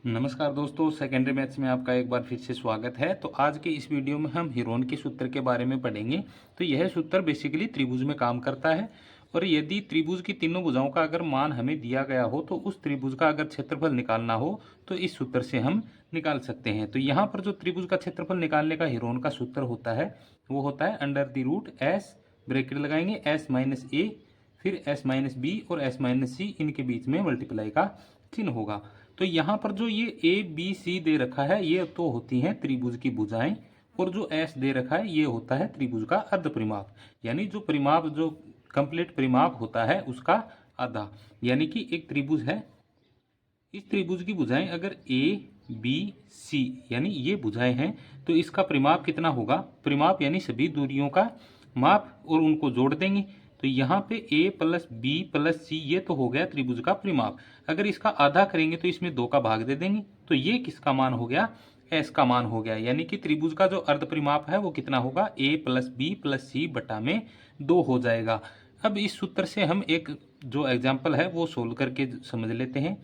नमस्कार दोस्तों, secondary maths में आपका एक बार फिर से स्वागत है। तो आज के इस वीडियो में हम हीरोन के सूत्र के बारे में पढ़ेंगे। तो यह सूत्र बेसिकली त्रिभुज में काम करता है और यदि त्रिभुज की तीनों भुजाओं का अगर मान हमें दिया गया हो तो उस त्रिभुज का अगर क्षेत्रफल निकालना हो तो इस सूत्र से हम निकाल सकते हैं। तो यहाँ पर जो त्रिभुज का क्षेत्रफल निकालने का हीरोन का सूत्र होता है वो होता है under the root S, bracket लगाएंगे एस माइनस ए, फिर एस माइनस बी और एस माइनस सी, इनके बीच में मल्टीप्लाई का चिन्ह होगा। तो यहाँ पर जो ये ए बी सी दे रखा है ये तो होती हैं त्रिभुज की भुजाएं, और जो एस दे रखा है ये होता है त्रिभुज का अर्ध परिमाप, यानी जो परिमाप जो कंप्लीट परिमाप होता है उसका आधा। यानी कि एक त्रिभुज है, इस त्रिभुज की भुजाएं अगर ए बी सी यानी ये भुजाएं हैं तो इसका परिमाप कितना होगा, परिमाप यानी सभी दूरियों का माप, और उनको जोड़ देंगे। तो यहाँ पे a प्लस बी प्लस सी ये तो हो गया त्रिभुज का परिमाप। अगर इसका आधा करेंगे तो इसमें 2 का भाग दे देंगे, तो ये किसका मान हो गया, s का मान हो गया। यानी कि त्रिभुज का जो अर्ध परिमाप है वो कितना होगा, a प्लस बी प्लस सी बटा में 2 हो जाएगा। अब इस सूत्र से हम एक जो एग्जाम्पल है वो सोल्व करके समझ लेते हैं,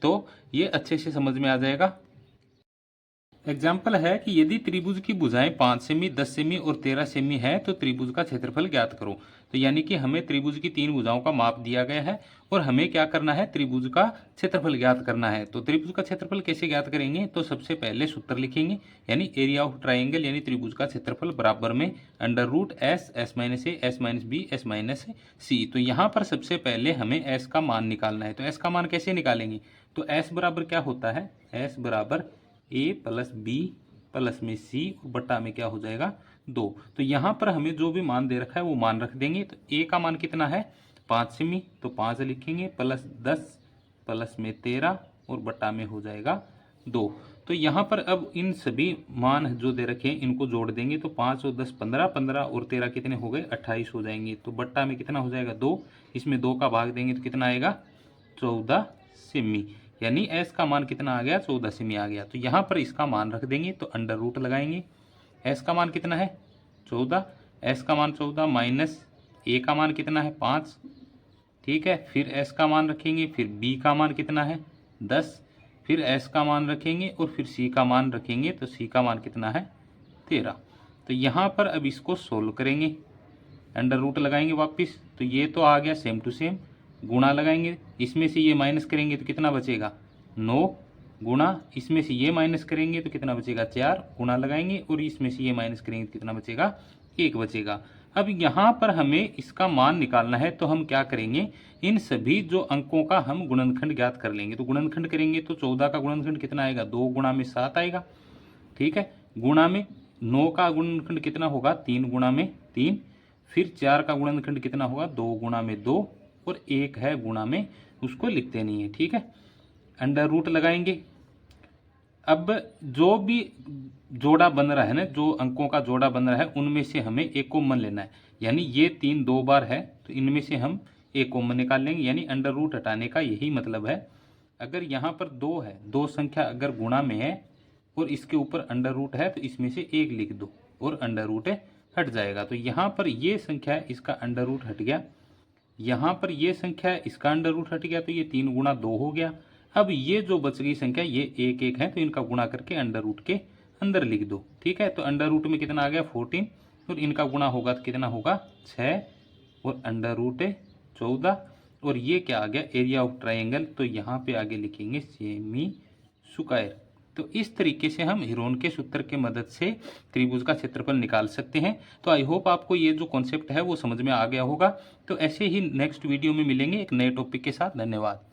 तो ये अच्छे से समझ में आ जाएगा। एग्जाम्पल है कि यदि त्रिभुज की भुजाएं 5 सेमी, 10 सेमी और 13 सेमी है तो त्रिभुज का क्षेत्रफल ज्ञात करो। तो यानी कि हमें त्रिभुज की 3 भुजाओं का माप दिया गया है और हमें क्या करना है, त्रिभुज का क्षेत्रफल ज्ञात करना है। तो त्रिभुज का क्षेत्रफल कैसे ज्ञात करेंगे, तो सबसे पहले सूत्र लिखेंगे, यानी एरिया ऑफ ट्राइंगल यानी त्रिभुज का क्षेत्रफल बराबर में under root S, S minus A, S minus B, S minus C. तो यहाँ पर सबसे पहले हमें एस का मान निकालना है। तो एस का मान कैसे निकालेंगे, तो एस बराबर क्या होता है, एस बराबर ए प्लस बी प्लस में सी बटा में क्या हो जाएगा 2। तो यहाँ पर हमें जो भी मान दे रखा है वो मान रख देंगे। तो ए का मान कितना है 5 सेमी, तो 5 लिखेंगे, प्लस 10 प्लस में 13 और बटा में हो जाएगा 2। तो यहाँ पर अब इन सभी मान जो दे रखे हैं इनको जोड़ देंगे, तो 5 और 10 15, 15 और 13 कितने हो गए 28 हो जाएंगे। तो बट्टा में कितना हो जाएगा 2, इसमें 2 का भाग देंगे तो कितना आएगा 14 सेमी, यानी एस का मान कितना आ गया 14 सेमी आ गया। तो यहाँ पर इसका मान रख देंगे, तो अंडर रूट लगाएंगे, एस का मान कितना है 14, एस का मान 14 माइनस ए का मान कितना है 5, ठीक है, फिर एस का मान रखेंगे, फिर बी का मान कितना है 10, फिर एस का मान रखेंगे और फिर सी का मान रखेंगे, तो सी का मान कितना है 13। तो यहाँ पर अब इसको सोल्व करेंगे, अंडर रूट लगाएंगे वापस, तो ये तो आ गया सेम टू सेम, गुणा लगाएंगे, इसमें से ये माइनस करेंगे तो कितना बचेगा 9, गुणा इसमें से ये माइनस करेंगे तो कितना बचेगा 4, गुणा लगाएंगे और इसमें से ये माइनस करेंगे तो कितना बचेगा 1 बचेगा। अब यहाँ पर हमें इसका मान निकालना है, तो हम क्या करेंगे, इन सभी जो अंकों का हम गुणनखंड ज्ञात कर लेंगे। तो गुणनखंड करेंगे तो 14 का गुणनखंड कितना आएगा, 2 गुणा में 7 आएगा, ठीक है, गुणा में 9 का गुणनखंड कितना होगा 3 गुणा में 3, फिर 4 का गुणनखंड कितना होगा 2 गुणा में 2, और 1 है गुणा में, उसको लिखते नहीं है, ठीक है। अंडर रूट लगाएंगे, अब जो भी जोड़ा बन रहा है ना, जो अंकों का जोड़ा बन रहा है उनमें से हमें एक कॉमन लेना है, यानी ये 3 2 बार है तो इनमें से हम एक कॉमन निकाल लेंगे, यानी अंडर रूट हटाने का यही मतलब है। अगर यहाँ पर 2 है, 2 संख्या अगर गुणा में है और इसके ऊपर अंडर रूट है तो इसमें से 1 लिख दो और अंडर रूट हट जाएगा। तो यहाँ पर ये संख्या है, इसका अंडर रूट हट गया, यहाँ पर ये संख्या है, इसका अंडर रूट हट गया, तो ये 3 गुणा 2 हो गया। अब ये जो बच गई संख्या ये 1 1 है, तो इनका गुणा करके अंडर रूट के अंदर लिख दो, ठीक है। तो अंडर रूट में कितना आ गया 14, और इनका गुणा होगा तो कितना होगा 6 और अंडर रूट 14, और ये क्या आ गया एरिया ऑफ ट्राइंगल, तो यहाँ पे आगे लिखेंगे सेमी स्क्वायर। तो इस तरीके से हम हीरोन के सूत्र के मदद से त्रिभुज का क्षेत्रफल निकाल सकते हैं। तो आई होप आपको ये जो कॉन्सेप्ट है वो समझ में आ गया होगा। तो ऐसे ही नेक्स्ट वीडियो में मिलेंगे एक नए टॉपिक के साथ। धन्यवाद।